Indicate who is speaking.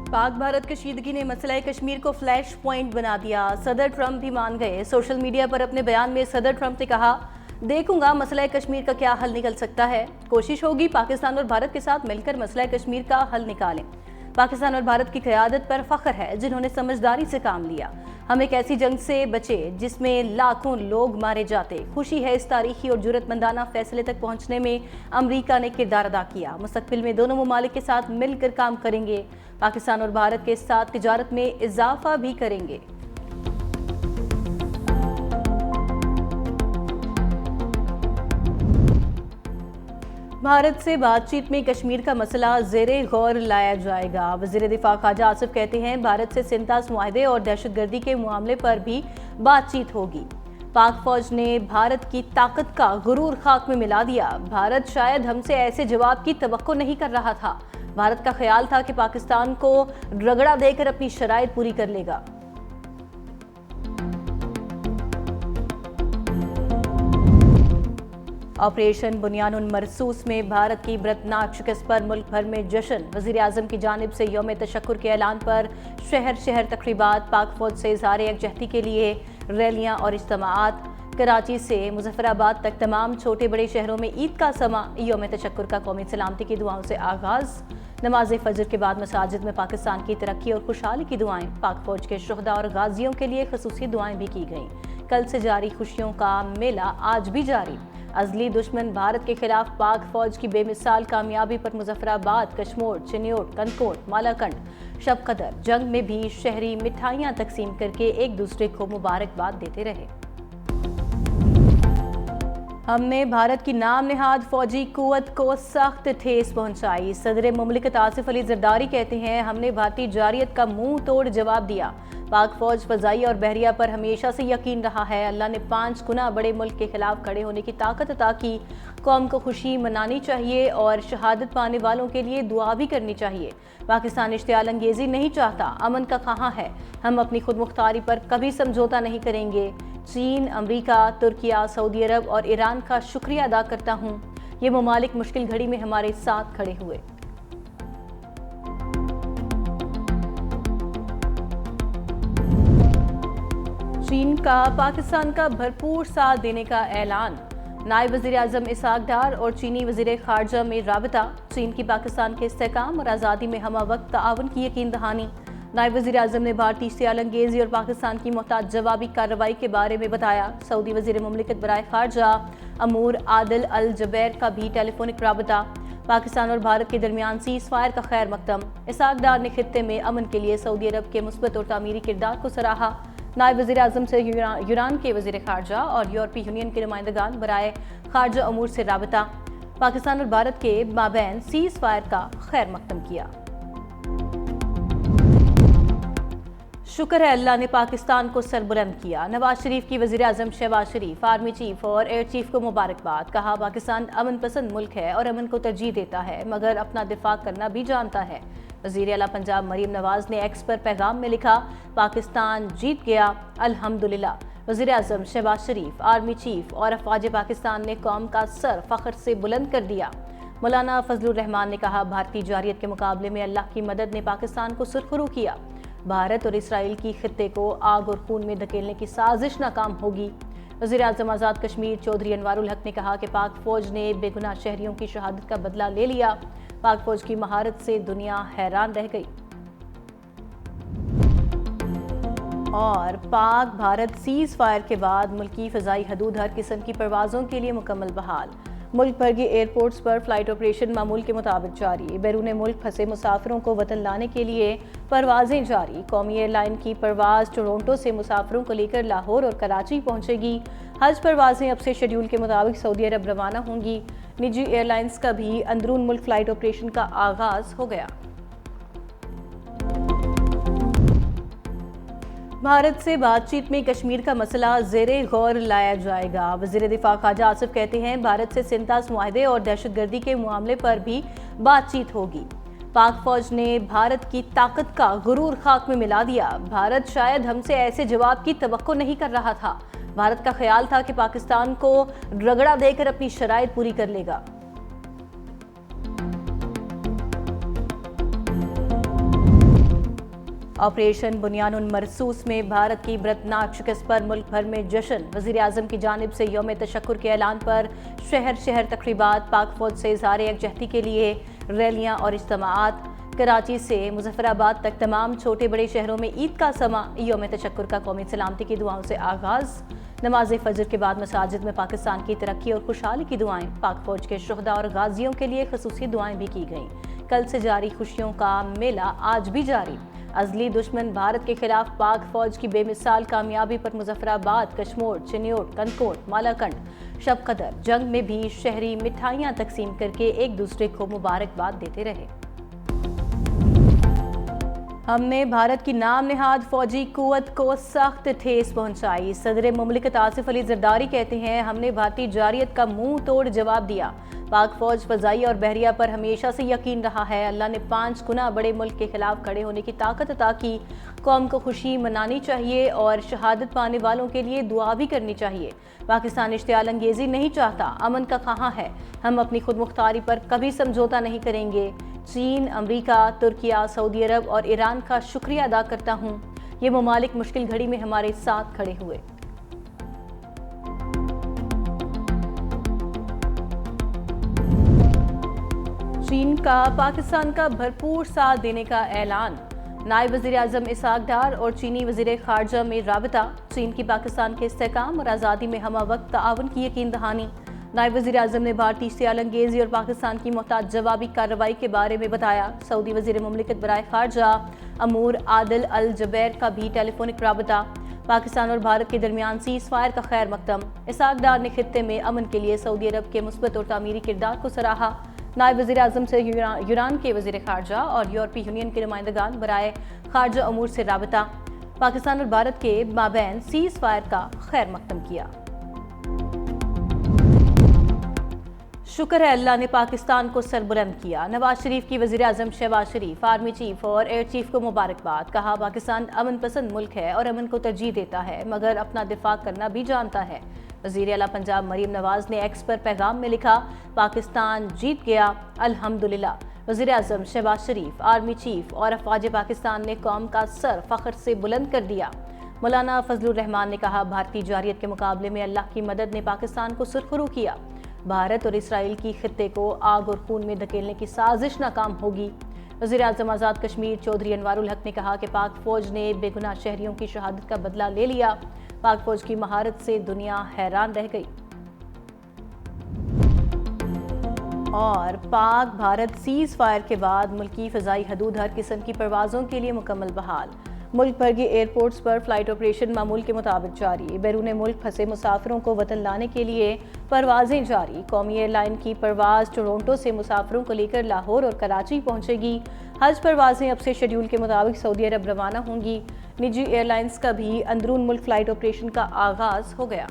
Speaker 1: पाक भारत कशीदगी ने मसला कश्मीर को फ्लैश पॉइंट बना दिया। सदर ट्रंप भी मान गए। सोशल मीडिया पर अपने बयान में सदर ट्रंप ने कहा, देखूंगा मसला कश्मीर का क्या हल निकल सकता है। कोशिश होगी पाकिस्तान और भारत के साथ मिलकर मसला कश्मीर का हल निकालें। पाकिस्तान और भारत की क़यादत पर फख्र है जिन्होंने समझदारी से काम लिया। हम एक ऐसी जंग से बचे जिसमें लाखों लोग मारे जाते। खुशी है इस तारीखी और जुर्रतमंदाना फैसले तक पहुंचने में अमेरिका ने किरदार अदा किया। मुस्तकबिल में दोनों ममालिक के साथ मिलकर काम करेंगे। पाकिस्तान और भारत के साथ तिजारत में इजाफा भी करेंगे। भारत से बातचीत में कश्मीर का मसला ज़ेरे गौर लाया जाएगा। वज़ीर दिफा ख्वाजा आसिफ कहते हैं, भारत से सिंतास मुआहदे और दहशतगर्दी के मामले पर भी बातचीत होगी। पाक फौज ने भारत की ताकत का गुरूर खाक में मिला दिया। भारत शायद हमसे ऐसे जवाब की तवक्को नहीं कर रहा था। भारत का ख्याल था कि पाकिस्तान को रगड़ा देकर अपनी शराइत पूरी कर लेगा। ऑपरेशन बुनियानुन मरसूस में भारत की बरतनाक शिकस्त पर मुल्क भर में जश्न। वज़ीर आज़म की जानिब से यौम तशक्कुर के ऐलान पर शहर शहर तकरीबात। पाक फौज से इज़हार यकजहती के लिए रैलियां और इज्तिमाआत। कराची से मुजफ्फराबाद तक तमाम छोटे बड़े शहरों में ईद का समा। यौम तशक्कुर का कौमी सलामती की दुआओं से आगाज़। नमाज फजर के बाद मसाजिद में पाकिस्तान की तरक्की और खुशहाली की दुआएं। पाक फौज के शुहदा और गाजियों के लिए खसूसी दुआएं भी की गईं। कल से जारी खुशियों का मेला आज भी जारी। अजली दुश्मन भारत के खिलाफ पाक फौज की बेमिसाल कामयाबी पर मुजफ्फराबाद, कश्मोर, चिन्योट, कनकोट, मालाकंड, शब कदर जंग में भी शहरी मिठाइयां तकसीम करके एक दूसरे को मुबारकबाद देते रहे। हमने भारत की नाम नेहाद फौजी कुव्वत को सख्त ठेस पहुंचाई। सदर मुमलिकत आसिफ अली जरदारी कहते हैं, हमने भारतीय जारियत का मुंह तोड़ जवाब दिया। पाक फौज फजाई और बहरिया पर हमेशा से यकीन रहा है। अल्लाह ने 5 गुना बड़े मुल्क के खिलाफ खड़े होने की ताकत अता की। कौम को खुशी मनानी चाहिए और शहादत पाने वालों के लिए दुआ भी करनी चाहिए। पाकिस्तान इश्तियाल अंगेजी नहीं चाहता, अमन का ख़्वाह है। हम अपनी खुद मुख्तारी पर कभी समझौता नहीं करेंगे। चीन, अमरीका, तुर्किया, सऊदी अरब और ईरान का शुक्रिया अदा करता हूँ। ये ममालिक मुश्किल घड़ी में हमारे साथ खड़े हुए। चीन का पाकिस्तान का भरपूर साथ देने का ऐलान। नायब वज़ीर आज़म इसहाक डार और चीनी वज़ीर ख़ारजा में राबता। चीन की पाकिस्तान के इस्तेहकाम और आज़ादी में हमा वक्त ताउन की यकीन दहानी। नायब वज़ीर आज़म ने भारतीय इश्तियाल अंगेज़ी और पाकिस्तान की मोहताज जवाबी कार्रवाई के बारे में बताया। सऊदी वज़ीर मुमलिकत बराए ख़ारजा अमूर आदिल अल जबैर का भी टेलीफोनिक राबता। पाकिस्तान और भारत के दरमियान सीज़ फायर का खैर मकदम। इसहाक डार ने खित्ते में अमन के लिए सऊदी अरब के मुस्बत और तामीरी किरदार को सराहा। नायब वज़ीर आज़म से यूनान के वज़ीर ख़ारजा और यूरोपीय यूनियन के नुमाइंदगान बराए ख़ारजा अमूर से राबता। पाकिस्तान और भारत के माबैन सीज़ फायर का खैर मकदम किया। शुक्र है अल्लाह ने पाकिस्तान को सरबुलंद किया। नवाज शरीफ की वज़ीर आज़म शहबाज शरीफ, आर्मी चीफ और एयर चीफ को मुबारकबाद। कहा, पाकिस्तान अमन पसंद मुल्क है और अमन को तरजीह देता है, मगर अपना दिफा करना भी जानता है। वज़ीर आला पंजाब मरीम नवाज ने एक्स पर पैगाम में लिखा, पाकिस्तान जीत गया, अल्हम्दुलिल्लाह। वज़ीर आज़म शहबाज शरीफ, आर्मी चीफ और अफवाज पाकिस्तान ने कौम का सर फ़ख्र से बुलंद कर दिया। मौलाना फजलुर रहमान ने कहा, भारतीय जारियत के मुकाबले में अल्लाह की मदद ने पाकिस्तान को सुरखरू किया। भारत और इसराइल की खित्ते को आग और खून में धकेलने की साजिश नाकाम होगी। वज़ीर आज़म आज़ाद कश्मीर चौधरी अनवारुल हक ने कहा कि पाक फौज ने बेगुनाह शहरियों की शहादत का बदला ले लिया। पाक फौज की महारत से दुनिया हैरान रह गई। और पाक भारत सीज़ फायर के बाद मुल्की फ़ज़ाई हदूद हर किस्म की परवाज़ों के लिए मुकम्मल बहाल। मुल्क भर के एयरपोर्ट्स पर फ्लाइट ऑपरेशन मामूल के मुताबिक जारी। बैरून मुल्क फंसे मुसाफिरों को वतन लाने के लिए परवाज़ें जारी। कौमी एयरलाइन की परवाज़ टोरंटो से मुसाफिरों को लेकर लाहौर और कराची पहुंचेगी। हज परवाज़ें अब से शेड्यूल के मुताबिक सऊदी अरब रवाना होंगी। निजी एयरलाइंस का भी अंदरून मुल्क फ़्लाइट ऑपरेशन का आगाज़ हो गया। भारत से बातचीत में कश्मीर का मसला ज़ेरे गौर लाया जाएगा। वज़ीर दिफा ख्वाजा आसिफ कहते हैं, भारत से सिंतास मुआहदे और दहशतगर्दी के मामले पर भी बातचीत होगी। पाक फौज ने भारत की ताकत का गुरूर खाक में मिला दिया। भारत शायद हमसे ऐसे जवाब की तवक्को नहीं कर रहा था। भारत का ख्याल था कि पाकिस्तान को रगड़ा देकर अपनी शराइत पूरी कर लेगा। آپریشن بنیان مرصوص میں بھارت کی برتناک شکست پر ملک بھر میں جشن، وزیر اعظم کی جانب سے یوم تشکر کے اعلان پر شہر شہر تقریبات، پاک فوج سے اظہار یکجہتی کے لیے ریلیاں اور اجتماعات۔ کراچی سے مظفر آباد تک تمام چھوٹے بڑے شہروں میں عید کا سماں، یوم تشکر کا قومی سلامتی کی دعاؤں سے آغاز۔ نماز فجر کے بعد مساجد میں پاکستان کی ترقی اور خوشحالی کی دعائیں، پاک فوج کے شہداء اور غازیوں کے لیے خصوصی دعائیں بھی کی گئیں۔ کل سے جاری خوشیوں کا میلہ آج بھی جاری۔ ازلی دشمن بھارت کے خلاف پاک فوج کی بے مثال کامیابی پر مظفر آباد، کشمور، چنیوٹ، کنکوٹ، مالاکنڈ، شب قدر جنگ میں بھی شہری مٹھائیاں تقسیم کر کے ایک دوسرے کو مبارکباد دیتے رہے۔ ہم نے بھارت کی نام نہاد فوجی قوت کو سخت ٹھیس پہنچائی، صدر مملکت آصف علی زرداری کہتے ہیں ہم نے بھارتی جارحیت کا منہ توڑ جواب دیا۔ پاک فوج فضائیہ اور بحریہ پر ہمیشہ سے یقین رہا ہے، اللہ نے 5 گنا بڑے ملک کے خلاف کھڑے ہونے کی طاقت عطا کی۔ قوم کو خوشی منانی چاہیے اور شہادت پانے والوں کے لیے دعا بھی کرنی چاہیے۔ پاکستان اشتعال انگیزی نہیں چاہتا، امن کا خواہاں ہے، ہم اپنی خود مختاری پر کبھی سمجھوتہ نہیں کریں گے۔ چین، امریکہ، ترکیہ، سعودی عرب اور ایران کا شکریہ ادا کرتا ہوں، یہ ممالک مشکل گھڑی میں ہمارے ساتھ کھڑے ہوئے۔ چین کا پاکستان کا بھرپور ساتھ دینے کا اعلان، نائب وزیر اعظم اسحاق ڈار اور چینی وزیر خارجہ میں رابطہ، چین کی پاکستان کے استحکام اور آزادی میں ہمہ وقت تعاون کی یقین دہانی۔ نائب وزیر اعظم نے بھارتی اشتعال انگیزی اور پاکستان کی محتاط جوابی کارروائی کے بارے میں بتایا۔ سعودی وزیر مملکت برائے خارجہ امور عادل الجبیر کا بھی ٹیلی فونک رابطہ، پاکستان اور بھارت کے درمیان سیز فائر کا خیر مقدم۔ اسحاق ڈار نے خطے میں امن کے لیے سعودی عرب کے مثبت اور تعمیری کردار کو سراہا۔ نائب وزیر اعظم سے یونان کے وزیر خارجہ اور یورپی یونین کے نمائندگان برائے خارجہ امور سے رابطہ، پاکستان اور بھارت کے مابین سیز فائر کا خیر مقدم کیا۔ شکر ہے اللہ نے پاکستان کو سربلند کیا، نواز شریف کی وزیر اعظم شہباز شریف، آرمی چیف اور ایئر چیف کو مبارکباد، کہا پاکستان امن پسند ملک ہے اور امن کو ترجیح دیتا ہے مگر اپنا دفاع کرنا بھی جانتا ہے۔ وزیر اعلیٰ پنجاب مریم نواز نے ایکس پر پیغام میں لکھا، پاکستان جیت گیا الحمدللہ۔ وزیر اعظم شہباز شریف، آرمی چیف اور افواج پاکستان نے قوم کا سر فخر سے بلند کر دیا۔ مولانا فضل الرحمان نے کہا، بھارتی جارحیت کے مقابلے میں اللہ کی مدد نے پاکستان کو سرخرو کیا۔ بھارت اور اسرائیل کی خطے کو آگ اور خون میں دھکیلنے کی سازش ناکام ہوگی۔ وزیر اعظم آزاد کشمیر چودھری انوار الحق نے کہا کہ پاک فوج نے بے گناہ شہریوں کی شہادت کا بدلہ لے لیا، پاک فوج کی مہارت سے دنیا حیران رہ گئی۔ اور پاک بھارت سیز فائر کے بعد ملکی فضائی حدود ہر قسم کی پروازوں کے لیے مکمل بحال، ملک بھر کے ایئرپورٹس پر فلائٹ آپریشن معمول کے مطابق جاری، بیرون ملک پھنسے مسافروں کو وطن لانے کے لیے پروازیں جاری۔ قومی ایئر لائن کی پرواز ٹورنٹو سے مسافروں کو لے کر لاہور اور کراچی پہنچے گی۔ حج پروازیں اب سے شیڈول کے مطابق سعودی عرب روانہ ہوں گی۔ نجی ایئر لائنز کا بھی اندرون ملک فلائٹ آپریشن کا آغاز ہو گیا۔